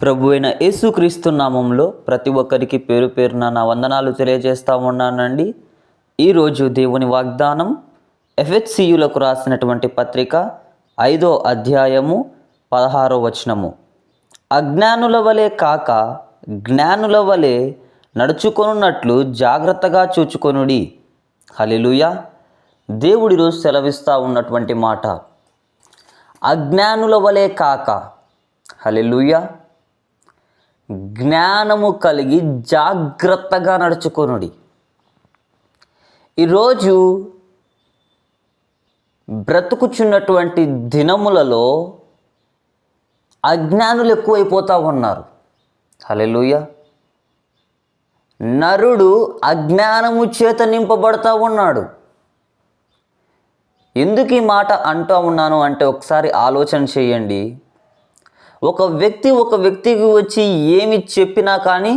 ప్రభు అయిన యేసుక్రీస్తు నామంలో ప్రతి ఒక్కరికి పేరు పేరున నా వందనాలు తెలియజేస్తూ ఉన్నానండి. ఈరోజు దేవుని వాగ్దానం ఎఫెసీయులకు రాసినటువంటి పత్రిక 5వ అధ్యాయము 16వ వచనము. అజ్ఞానుల వలె కాక జ్ఞానుల వలె నడుచుకొనున్నట్లు జాగ్రత్తగా చూచుకొనుడి. హల్లెలూయా. దేవుడి రోజు సెలవిస్తూ ఉన్నటువంటి మాట, అజ్ఞానుల వలె కాక, హల్లెలూయా, జ్ఞానము కలిగి జాగ్రత్తగా నడుచుకొనుడి. ఈరోజు బ్రతుకుచున్నటువంటి దినములలో అజ్ఞానులు ఎక్కువైపోతూ ఉన్నారు. హల్లెలూయా. నరుడు అజ్ఞానము చేత నింపబడతా ఉన్నాడు. ఎందుకు ఈ మాట అంటూ ఉన్నాను అంటే ఒకసారి ఆలోచన చేయండి. ఒక వ్యక్తికి వచ్చి ఏమి చెప్పినా కానీ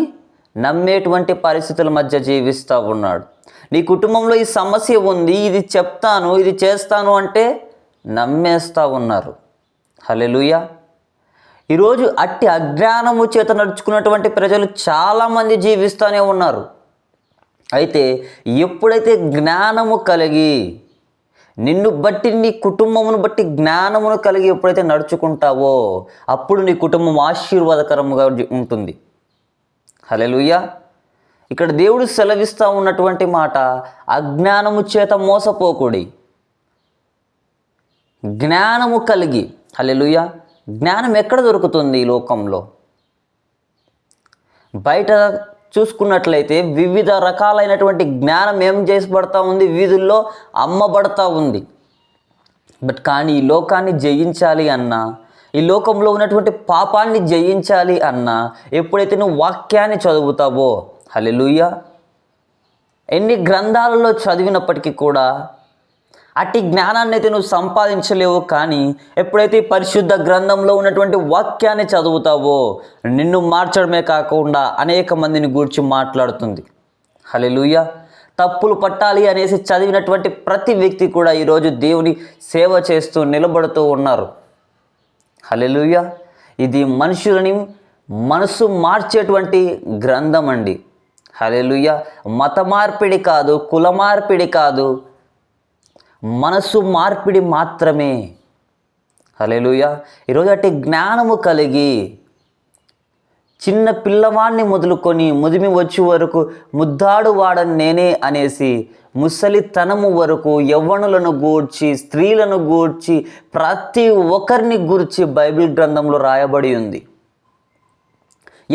నమ్మేటువంటి పరిస్థితుల మధ్య జీవిస్తూ ఉన్నాడు. నీ కుటుంబంలో ఈ సమస్య ఉంది, ఇది చెప్తాను, ఇది చేస్తాను అంటే నమ్మేస్తూ ఉన్నారు. హల్లెలూయా. ఈరోజు అట్టి అజ్ఞానము చేత నడుచుకున్నటువంటి ప్రజలు చాలామంది జీవిస్తూనే ఉన్నారు. అయితే ఎప్పుడైతే జ్ఞానము కలిగి, నిన్ను బట్టి నీ కుటుంబమును బట్టి జ్ఞానమును కలిగి ఎప్పుడైతే నడుచుకుంటావో అప్పుడు నీ కుటుంబం ఆశీర్వాదకరంగా ఉంటుంది. హల్లెలూయా. ఇక్కడ దేవుడు సెలవిస్తూ ఉన్నటువంటి మాట, అజ్ఞానము చేత మోసపోకుడి, జ్ఞానము కలిగి. హల్లెలూయా. జ్ఞానం ఎక్కడ దొరుకుతుంది ఈ లోకంలో? బయట చూసుకున్నట్లయితే వివిధ రకాలైనటువంటి జ్ఞానం ఏం చేసబడతా ఉంది, వీధుల్లో అమ్మబడతా ఉంది. కానీ ఈ లోకాన్ని జయించాలి అన్నా, ఈ లోకంలో ఉన్నటువంటి పాపాన్ని జయించాలి అన్నా ఎప్పుడైతే నువ్వు వాక్యాన్ని చదువుతావో, హల్లెలూయా, ఎన్ని గ్రంథాలలో చదివినప్పటికీ కూడా అట్టి జ్ఞానాన్ని అయితే నువ్వు సంపాదించలేవు. కానీ ఎప్పుడైతే పరిశుద్ధ గ్రంథంలో ఉన్నటువంటి వాక్యాన్ని చదువుతావో నిన్ను మార్చడమే కాకుండా అనేక మందిని గూర్చి మాట్లాడుతుంది. హల్లెలూయా. తప్పులు పట్టాలి అనేసి చదివినటువంటి ప్రతి వ్యక్తి కూడా ఈరోజు దేవుని సేవ చేస్తూ నిలబడుతూ ఉన్నారు. హల్లెలూయా. ఇది మనుషులని మనసు మార్చేటువంటి గ్రంథం అండి. హల్లెలూయా. మత మార్పిడి కాదు, కుల మార్పిడి కాదు, మనసు మార్పిడి మాత్రమే. హల్లెలూయా. ఈరోజు అట్టి జ్ఞానము కలిగి చిన్న పిల్లవాడిని మొదలుకొని ముదిమి వచ్చే వరకు ముద్దాడు వాడని నేనే అనేసి ముసలితనము వరకు యవ్వనులను గూర్చి, స్త్రీలను గూర్చి, ప్రతి ఒక్కరిని గూర్చి బైబిల్ గ్రంథంలో రాయబడి ఉంది.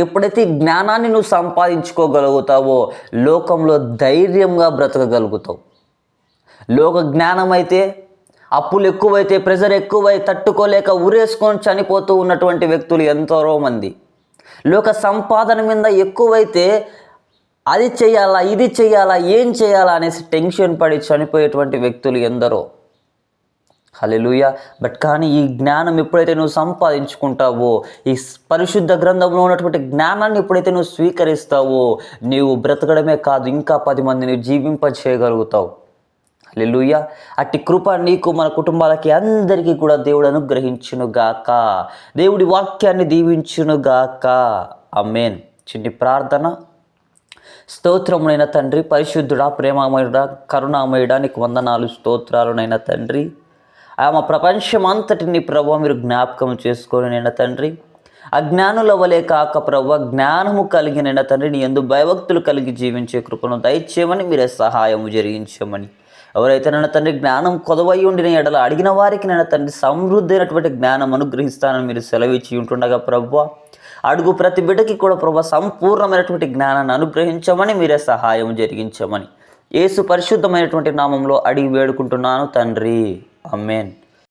ఎప్పుడైతే జ్ఞానాన్ని నువ్వు సంపాదించుకోగలుగుతావో లోకంలో ధైర్యంగా బ్రతకగలుగుతావు. లోక జ్ఞానం అయితే అప్పులు ఎక్కువైతే, ప్రెజర్ ఎక్కువై తట్టుకోలేక ఉరేసుకొని చనిపోతూ ఉన్నటువంటి వ్యక్తులు ఎంతోరో మంది. లోక సంపాదన మీద ఎక్కువైతే అది చేయాలా, ఇది చేయాలా, ఏం చేయాలా అనేసి టెన్షన్ పడి చనిపోయేటువంటి వ్యక్తులు ఎందరో. హల్లెలూయా. కానీ ఈ జ్ఞానం ఎప్పుడైతే నువ్వు సంపాదించుకుంటావో, ఈ పరిశుద్ధ గ్రంథంలో ఉన్నటువంటి జ్ఞానాన్ని ఎప్పుడైతే నువ్వు స్వీకరిస్తావో నీవు బ్రతకడమే కాదు, ఇంకా 10 మందిని జీవింపచేయగలుగుతావు. హల్లెలూయా. అట్టి కృప నీకు, మన కుటుంబాలకి, అందరికీ కూడా దేవుడు అనుగ్రహించునుగాక. దేవుడి వాక్యాన్ని దీవించునుగాక. ఆమేన్. చిన్ని ప్రార్థన. స్తోత్రమునైన తండ్రి, పరిశుద్ధుడా, ప్రేమమయుడా, కరుణామయుడా, నీకు వందనాలు, స్తోత్రాలునైనా తండ్రి. మా ప్రపంచం అంతటిని ప్రభు మీరు జ్ఞాపకం చేసుకొని నైనా తండ్రి, అజ్ఞానుల వలె కాక ప్రభు జ్ఞానము కలిగినైనా తండ్రి నీ యందు భయభక్తులు కలిగి జీవించే కృపను దయచేయమని, మీరే సహాయము జరిగించమని. ఎవరైతే నన్ను తండ్రి జ్ఞానం కొదవై ఉండిన ఎడల అడిగిన వారికి నన్ను తండ్రి సమృద్ధి అయినటువంటి జ్ఞానం అనుగ్రహిస్తానని మీరు సెలవిచ్చి ఉంటుండగా ప్రభువా, అడుగు ప్రతి బిడ్డకి కూడా ప్రభువా సంపూర్ణమైనటువంటి జ్ఞానాన్ని అనుగ్రహించమని, మీరే సహాయం జరిగించమని యేసు పరిశుద్ధమైనటువంటి నామంలో అడిగి వేడుకుంటున్నాను తండ్రి. ఆమేన్.